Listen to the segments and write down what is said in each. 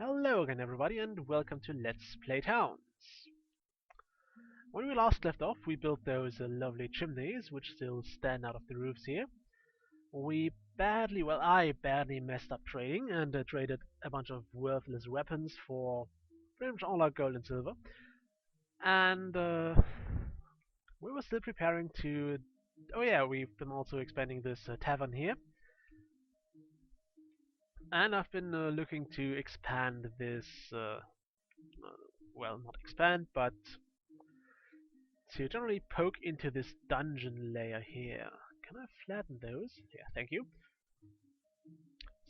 Hello again everybody and welcome to Let's Play Towns. When we last left off we built those lovely chimneys which still stand out of the roofs here. I badly messed up trading and traded a bunch of worthless weapons for pretty much all our gold and silver. And we were still preparing to... Oh yeah, we've been also expanding this tavern here. And I've been looking to expand this... well, not expand, but to generally poke into this dungeon layer here. Can I flatten those? Yeah, thank you.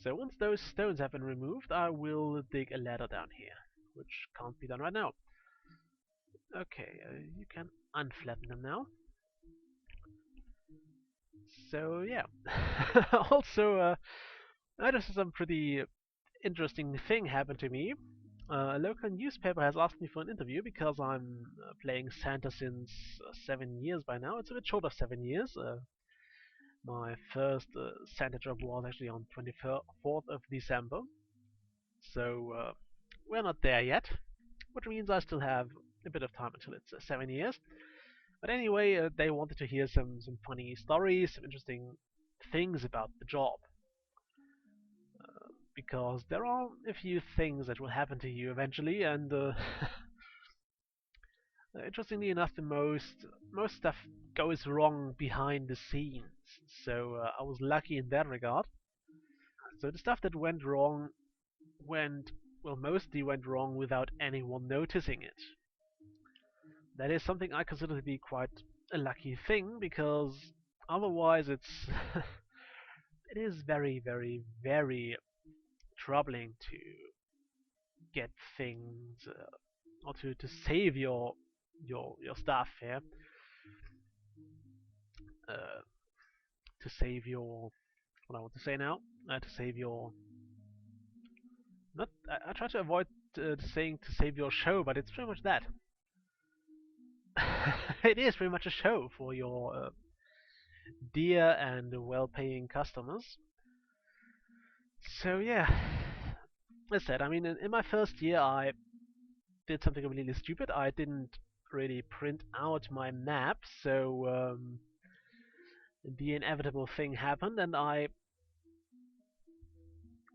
So once those stones have been removed, I will dig a ladder down here, which can't be done right now. Okay, you can unflatten them now. So yeah. Also, I noticed some pretty interesting thing happened to me. A local newspaper has asked me for an interview because I'm playing Santa since 7 years by now. It's a bit short of 7 years. My first Santa job was actually on 24th of December, so we're not there yet, which means I still have a bit of time until it's 7 years. But anyway, they wanted to hear some funny stories, some interesting things about the job, because there are a few things that will happen to you eventually, and interestingly enough, the most stuff goes wrong behind the scenes. So I was lucky in that regard. So the stuff that went wrong mostly went wrong without anyone noticing it. That is something I consider to be quite a lucky thing, because otherwise it is very, very, very troubling to get things or to save your stuff here. Uh, to save your what I want to say now. To save your not. I try to avoid saying to save your show, but it's pretty much that. It is pretty much a show for your dear and well-paying customers. So yeah, as said, I mean, in my first year, I did something completely stupid. I didn't really print out my map, so the inevitable thing happened, and I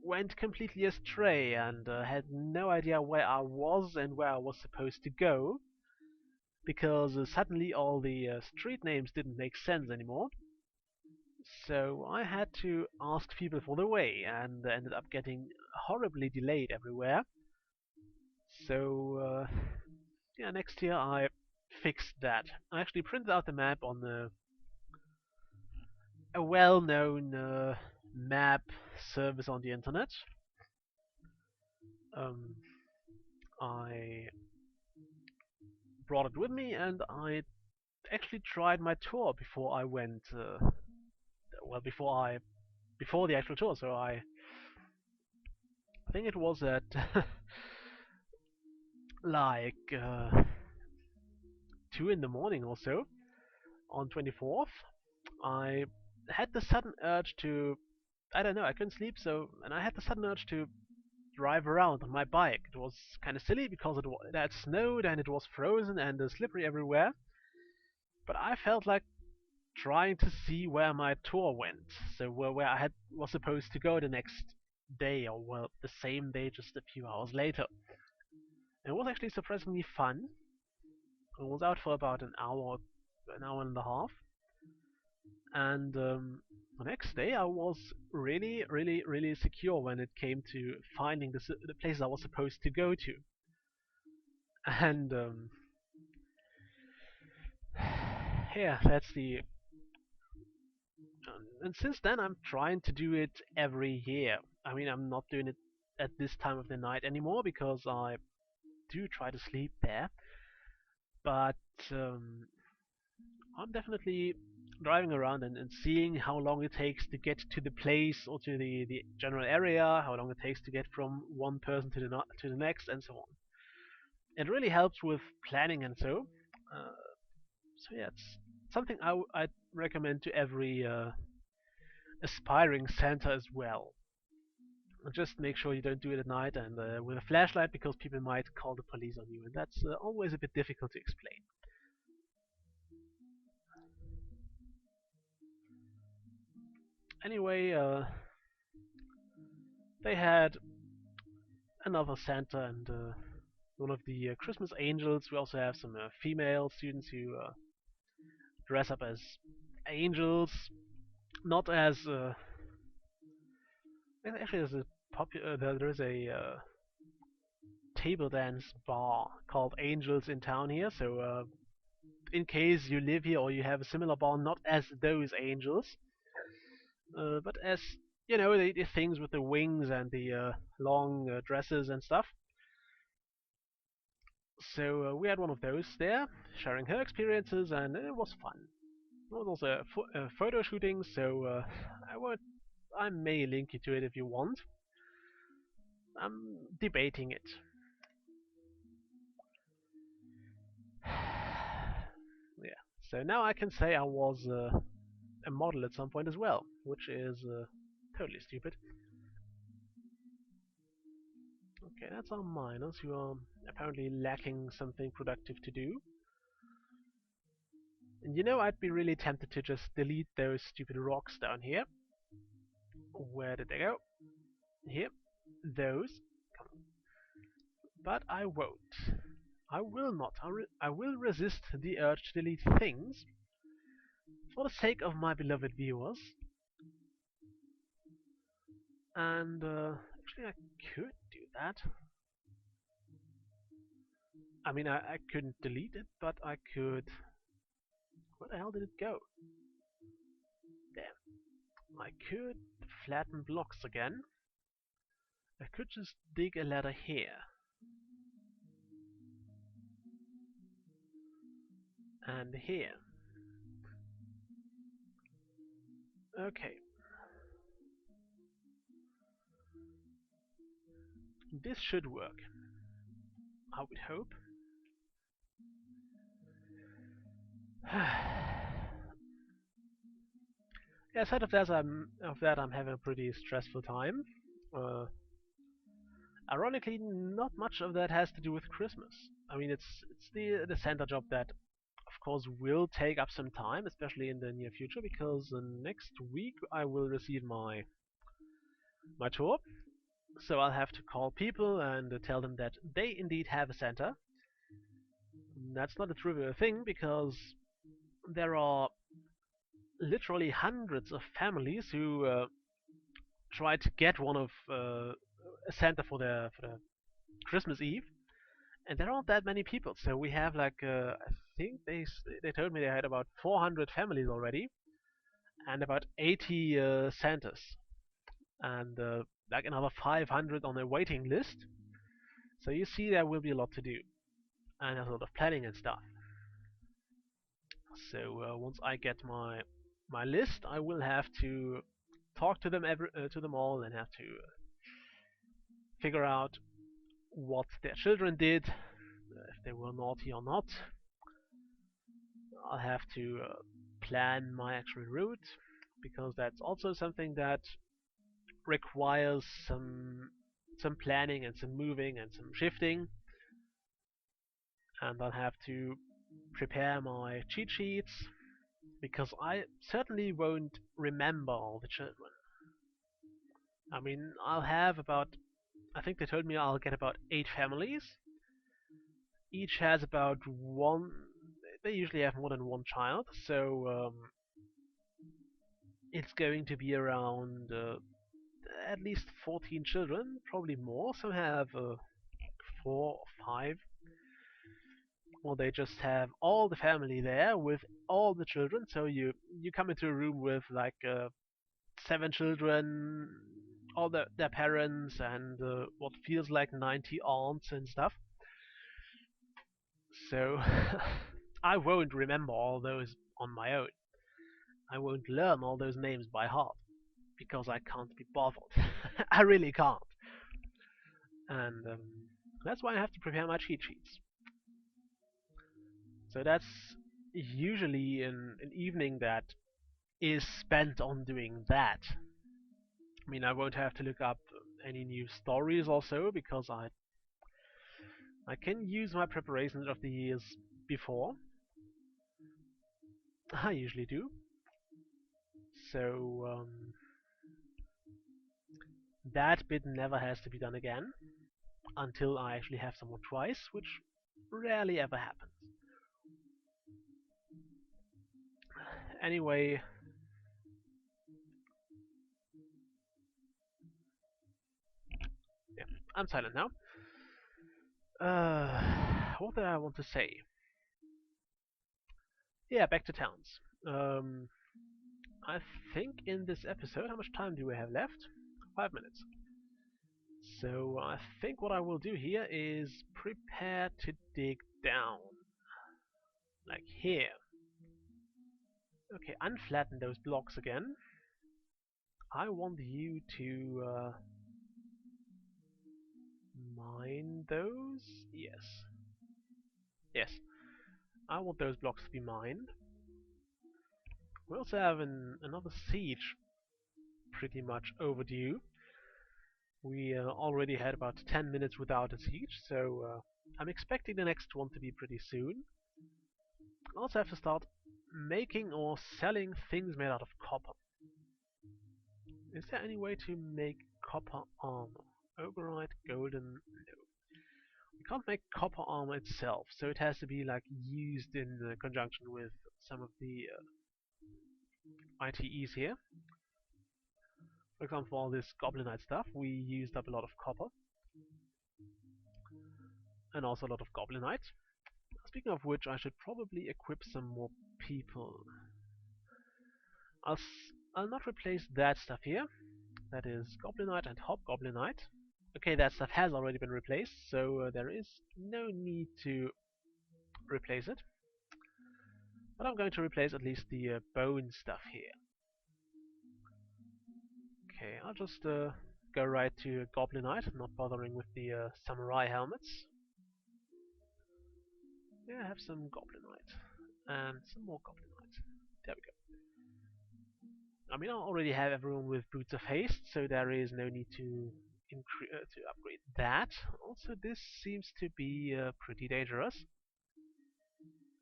went completely astray and had no idea where I was and where I was supposed to go, because suddenly all the street names didn't make sense anymore. So I had to ask people for the way and ended up getting horribly delayed everywhere. So yeah, next year I fixed that. I actually printed out the map on a well-known map service on the internet. Um, I brought it with me and I actually tried my tour before I went. Well, before the actual tour. So I think it was at like 2 in the morning or so on 24th. I had the sudden urge to, I don't know, I couldn't sleep, so, and I had the sudden urge to drive around on my bike. It was kind of silly because it had snowed and it was frozen and slippery everywhere, but I felt like trying to see where my tour went, so where was supposed to go the next day, or well, the same day, just a few hours later. It was actually surprisingly fun. I was out for about an hour and a half, and the next day I was really, really, really secure when it came to finding the places I was supposed to go to. And yeah, that's the. And since then, I'm trying to do it every year. I mean, I'm not doing it at this time of the night anymore because I do try to sleep there. But I'm definitely driving around and seeing how long it takes to get to the place or to the general area, how long it takes to get from one person to the next, and so on. It really helps with planning and so. Uh, so yeah, it's something I'd recommend to every aspiring Santa as well. Just make sure you don't do it at night and with a flashlight because people might call the police on you, and that's always a bit difficult to explain. Anyway, they had another Santa and one of the Christmas angels. We also have some female students who dress up as angels, not as actually there is a table dance bar called Angels in town here. So in case you live here or you have a similar bar, not as those angels, but as the things with the wings and the long dresses and stuff. So we had one of those there, sharing her experiences, and it was fun. It was also a photo shooting, so I may link you to it if you want. I'm debating it. Yeah. So now I can say I was a model at some point as well, which is totally stupid. Okay, that's our miners who are apparently lacking something productive to do. And I'd be really tempted to just delete those stupid rocks down here. Where did they go? Here. Those. But I won't. I will not. I will resist the urge to delete things for the sake of my beloved viewers. And actually, I could do that. I mean, I couldn't delete it, but I could. Where the hell did it go? There. I could flatten blocks again. I could just dig a ladder here. And here. Okay. This should work. I would hope. Yeah, aside of that, I'm having a pretty stressful time. Uh, Ironically, not much of that has to do with Christmas. I mean, it's the Santa job that, of course, will take up some time, especially in the near future, because next week I will receive my tour. So I'll have to call people and tell them that they indeed have a Santa. That's not a trivial thing because there are literally hundreds of families who try to get one of a Santa for their Christmas Eve, and there aren't that many people. So we have like I think they told me they had about 400 families already, and about 80 Santas, and like another 500 on a waiting list. So you see, there will be a lot to do, and a lot of planning and stuff. So once I get my list, I will have to talk to them all, and have to figure out what their children did, if they were naughty or not. I'll have to plan my actual route because that's also something that requires some planning and some moving and some shifting. And I'll have to prepare my cheat sheets because I certainly won't remember all the children. I mean, I'll have about, I think they told me I'll get about 8 families. Each has about one, they usually have more than one child, so it's going to be around at least 14 children, probably more. Some have 4 or 5, or they just have all the family there with all the children. So you come into a room with like 7 children, all their parents, and what feels like 90 aunts and stuff. So I won't remember all those on my own. I won't learn all those names by heart because I can't be bothered. I really can't. And that's why I have to prepare my cheat sheets. So that's usually an evening that is spent on doing that. I mean, I won't have to look up any new stories also, because I can use my preparations of the years before. I usually do. So that bit never has to be done again until I actually have someone twice, which rarely ever happens. Anyway, yeah, I'm silent now. What did I want to say? Yeah, back to towns. I think in this episode, how much time do we have left? 5 minutes. So I think what I will do here is prepare to dig down. Like here. Okay, unflatten those blocks again. I want you to mine those. Yes. Yes. I want those blocks to be mined. We also have another siege pretty much overdue. We already had about 10 minutes without a siege, so I'm expecting the next one to be pretty soon. I also have to start making or selling things made out of copper. Is there any way to make copper armor? Override golden... No. We can't make copper armor itself, so it has to be like used in conjunction with some of the ITEs here. For example, for all this goblinite stuff, we used up a lot of copper and also a lot of goblinite. Speaking of which, I should probably equip some more people. I'll, I'll not replace that stuff here. That is goblinite and hobgoblinite. Okay, that stuff has already been replaced, so there is no need to replace it. But I'm going to replace at least the bone stuff here. Okay, I'll just go right to goblinite, not bothering with the samurai helmets. Yeah, I have some goblinite and some more goblinite. There we go. I mean, I already have everyone with boots of haste, so there is no need to upgrade that. Also, this seems to be pretty dangerous.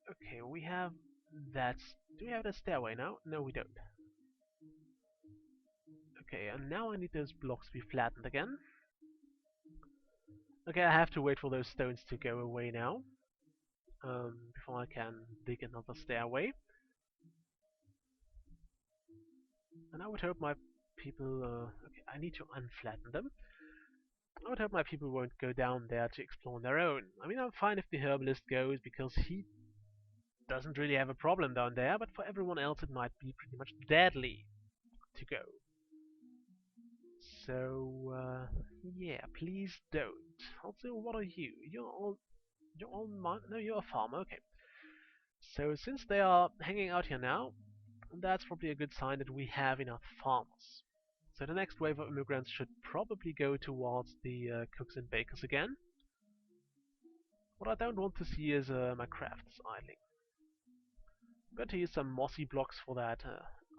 Okay, we have that. Do we have the stairway now? No, we don't. Okay, and now I need those blocks to be flattened again. Okay, I have to wait for those stones to go away now, before I can dig another stairway. And I would hope my people... okay, I need to unflatten them. I would hope my people won't go down there to explore on their own. I mean, I'm fine if the herbalist goes, because he doesn't really have a problem down there, but for everyone else it might be pretty much deadly to go. So, yeah, please don't. Also, what are you? You're all no, you're a farmer, okay. So, since they are hanging out here now, that's probably a good sign that we have enough farmers. So the next wave of immigrants should probably go towards the cooks and bakers again. What I don't want to see is my crafts idling. I'm going to use some mossy blocks for that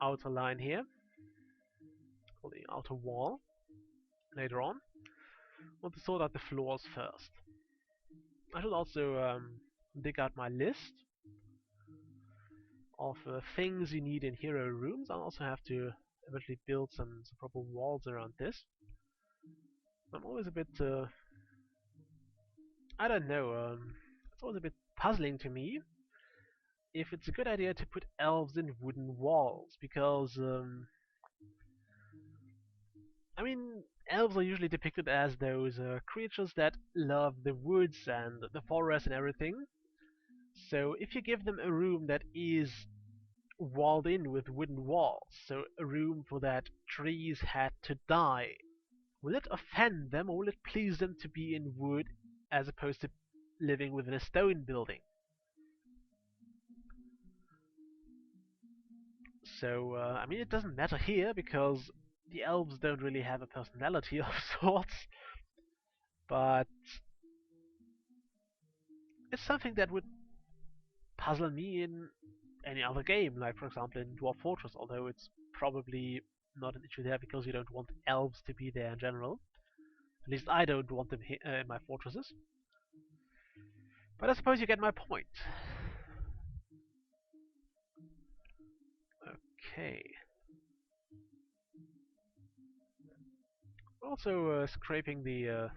outer line here, or the outer wall, later on. I want to sort out the floors first. I should also dig out my list of things you need in hero rooms. I'll also have to eventually build some proper walls around this. I'm always a bit, I don't know, it's always a bit puzzling to me if it's a good idea to put elves in wooden walls, because, I mean, elves are usually depicted as those creatures that love the woods and the forest and everything. So if you give them a room that is walled in with wooden walls, so a room for that trees had to die, will it offend them or will it please them to be in wood as opposed to living within a stone building? So, I mean, it doesn't matter here because the elves don't really have a personality of sorts, but it's something that would puzzle me in any other game, like for example in Dwarf Fortress, although it's probably not an issue there because you don't want elves to be there in general. At least I don't want them in my fortresses. But I suppose you get my point. Okay. Also scraping the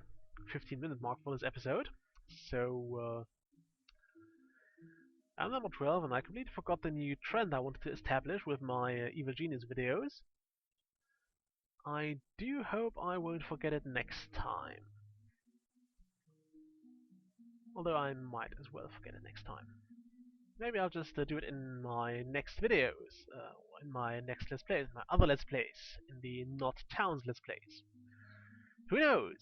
15-minute mark for this episode. So I'm number 12, and I completely forgot the new trend I wanted to establish with my Evil Genius videos. I do hope I won't forget it next time. Although I might as well forget it next time. Maybe I'll just do it in my next videos, in my next Let's Plays, my other Let's Plays, in the Not Towns Let's Plays. Who knows?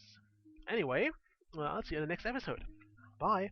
Anyway, I'll see you in the next episode. Bye!